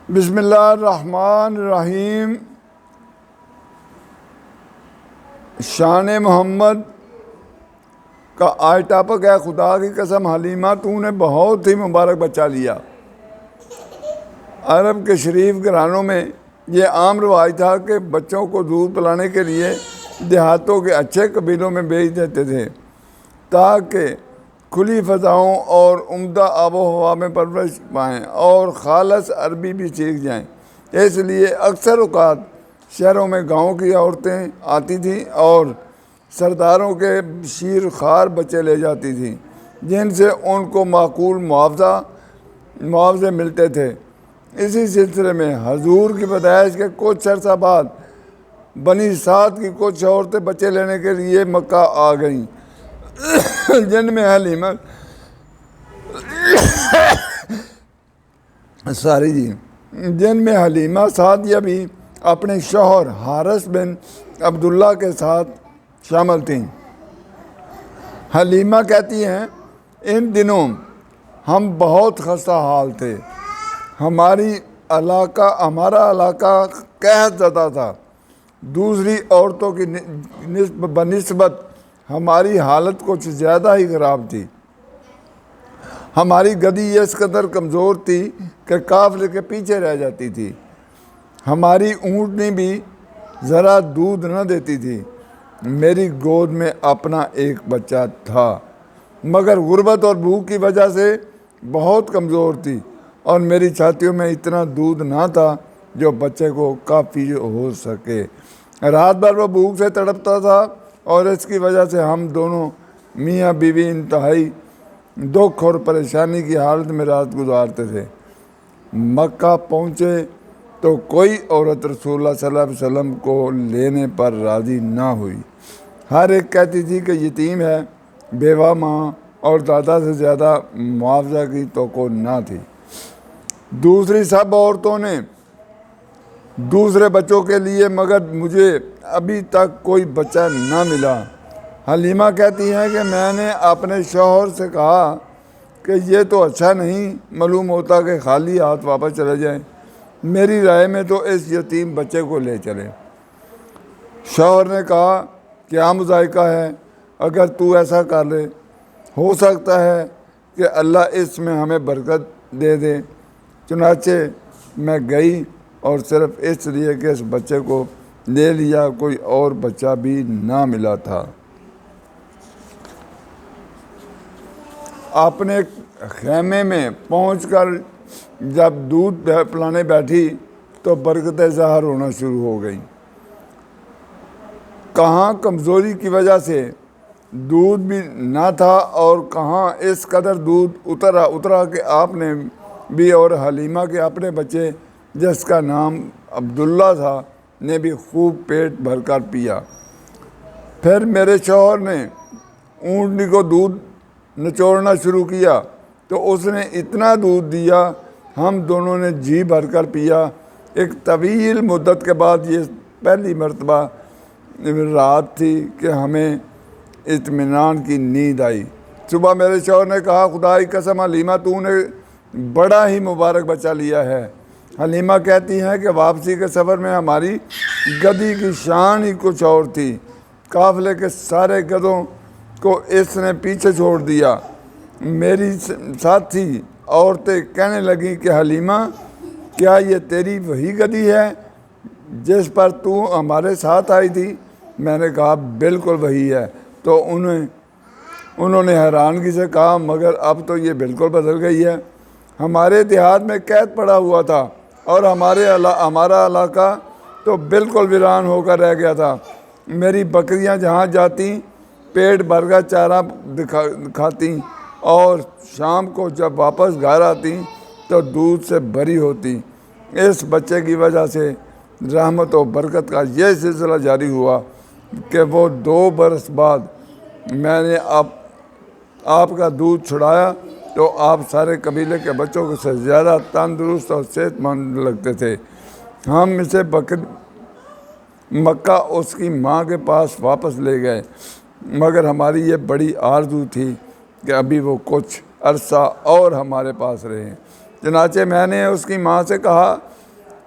بسم اللہ الرحمن الرحیم۔ شان محمد کا آج ٹاپک ہے خدا کی قسم حلیمہ تو نے بہت ہی مبارک بچہ لیا۔ عرب کے شریف گھرانوں میں یہ عام رواج تھا کہ بچوں کو دودھ پلانے کے لیے دیہاتوں کے اچھے قبیلوں میں بھیج دیتے تھے تاکہ کھلی فضاؤں اور عمدہ آب و ہوا میں پرورش پائیں اور خالص عربی بھی سیکھ جائیں۔ اس لیے اکثر اوقات شہروں میں گاؤں کی عورتیں آتی تھیں اور سرداروں کے شیر خوار بچے لے جاتی تھیں جن سے ان کو معقول معاوضے ملتے تھے۔ اسی سلسلے میں حضور کی پیدائش کے کچھ عرصہ بعد بنی سعد کی کچھ عورتیں بچے لینے کے لیے مکہ آ گئیں جن میں حلیمہ سعدیہ بھی اپنے شوہر حارث بن عبداللہ کے ساتھ شامل تھیں۔ حلیمہ کہتی ہیں، ان دنوں ہم بہت خستہ حال تھے۔ ہمارا علاقہ قحط زدہ تھا۔ دوسری عورتوں کی بنسبت ہماری حالت کچھ زیادہ ہی خراب تھی۔ ہماری گدی اس قدر کمزور تھی کہ قافلے کے پیچھے رہ جاتی تھی۔ ہماری اونٹنی بھی ذرا دودھ نہ دیتی تھی۔ میری گود میں اپنا ایک بچہ تھا مگر غربت اور بھوک کی وجہ سے بہت کمزور تھی اور میری چھاتیوں میں اتنا دودھ نہ تھا جو بچے کو کافی ہو سکے۔ رات بھر وہ بھوک سے تڑپتا تھا اور اس کی وجہ سے ہم دونوں میاں بیوی انتہائی دکھ اور پریشانی کی حالت میں رات گزارتے تھے۔ مکہ پہنچے تو کوئی عورت رسول اللہ صلی اللہ علیہ وسلم کو لینے پر راضی نہ ہوئی۔ ہر ایک کہتی تھی کہ یتیم ہے، بیوہ ماں اور دادا سے زیادہ معاوضہ کی توقع نہ تھی۔ دوسری سب عورتوں نے دوسرے بچوں کے لیے مگر مجھے ابھی تک کوئی بچہ نہ ملا۔ حلیمہ کہتی ہیں کہ میں نے اپنے شوہر سے کہا کہ یہ تو اچھا نہیں معلوم ہوتا کہ خالی ہاتھ واپس چلے جائیں۔ میری رائے میں تو اس یتیم بچے کو لے چلے۔ شوہر نے کہا کیا مذائقہ ہے اگر تو ایسا کر لے، ہو سکتا ہے کہ اللہ اس میں ہمیں برکت دے دے۔ چنانچہ میں گئی اور صرف اس لیے کہ اس بچے کو لے لیا، کوئی اور بچہ بھی نہ ملا تھا۔ اپنے خیمے میں پہنچ کر جب دودھ پلانے بیٹھی تو برکتیں ظاہر ہونا شروع ہو گئیں۔ کہاں کمزوری کی وجہ سے دودھ بھی نہ تھا اور کہاں اس قدر دودھ اترا کہ آپ نے بھی اور حلیمہ کے اپنے بچے جس کا نام عبداللہ تھا نے بھی خوب پیٹ بھر کر پیا۔ پھر میرے شوہر نے اونٹنی کو دودھ نچوڑنا شروع کیا تو اس نے اتنا دودھ دیا ہم دونوں نے جی بھر کر پیا۔ ایک طویل مدت کے بعد یہ پہلی مرتبہ رات تھی کہ ہمیں اطمینان کی نیند آئی۔ صبح میرے شوہر نے کہا خدا کی قسم حلیمہ تو نے بڑا ہی مبارک بچہ لیا ہے۔ حلیمہ کہتی ہیں کہ واپسی کے سفر میں ہماری گدی کی شان ہی کچھ اور تھی۔ قافلے کے سارے گدھوں کو اس نے پیچھے چھوڑ دیا۔ میری ساتھی عورتیں کہنے لگیں کہ حلیمہ کیا یہ تیری وہی گدی ہے جس پر تو ہمارے ساتھ آئی تھی؟ میں نے کہا بالکل وہی ہے۔ تو انہوں نے حیرانگی سے کہا مگر اب تو یہ بالکل بدل گئی ہے۔ ہمارے دیہات میں قحط پڑا ہوا تھا اور ہمارا علاقہ تو بالکل ویران ہو کر رہ گیا تھا۔ میری بکریاں جہاں جاتی پیٹ بھر کا چارہ کھاتی اور شام کو جب واپس گھر آتی تو دودھ سے بھری ہوتی۔ اس بچے کی وجہ سے رحمت و برکت کا یہ سلسلہ جاری ہوا کہ وہ 2 برس بعد میں نے آپ کا دودھ چھڑایا تو آپ سارے قبیلے کے بچوں سے زیادہ تندرست اور صحت مند لگتے تھے۔ ہم اسے مکہ اس کی ماں کے پاس واپس لے گئے مگر ہماری یہ بڑی آرزو تھی کہ ابھی وہ کچھ عرصہ اور ہمارے پاس رہے۔ چنانچہ میں نے اس کی ماں سے کہا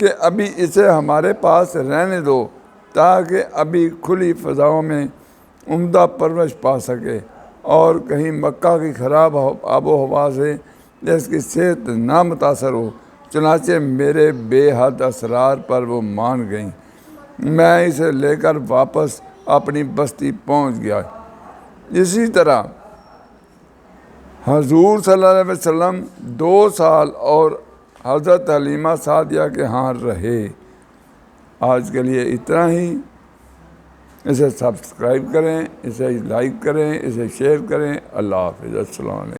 کہ ابھی اسے ہمارے پاس رہنے دو تاکہ ابھی کھلی فضاؤں میں عمدہ پرورش پا سکے اور کہیں مکہ کی خراب آب و ہوا سے جس کی صحت نہ متاثر ہو۔ چنانچہ میرے بے حد اسرار پر وہ مان گئیں۔ میں اسے لے کر واپس اپنی بستی پہنچ گیا۔ اسی طرح حضور صلی اللہ علیہ وسلم 2 سال اور حضرت حلیمہ سعدیہ کے ہاں رہے۔ آج کے لیے اتنا ہی۔ اسے سبسکرائب کریں، اسے لائک کریں، اسے شیئر کریں۔ اللہ حافظ۔ السلام علیکم۔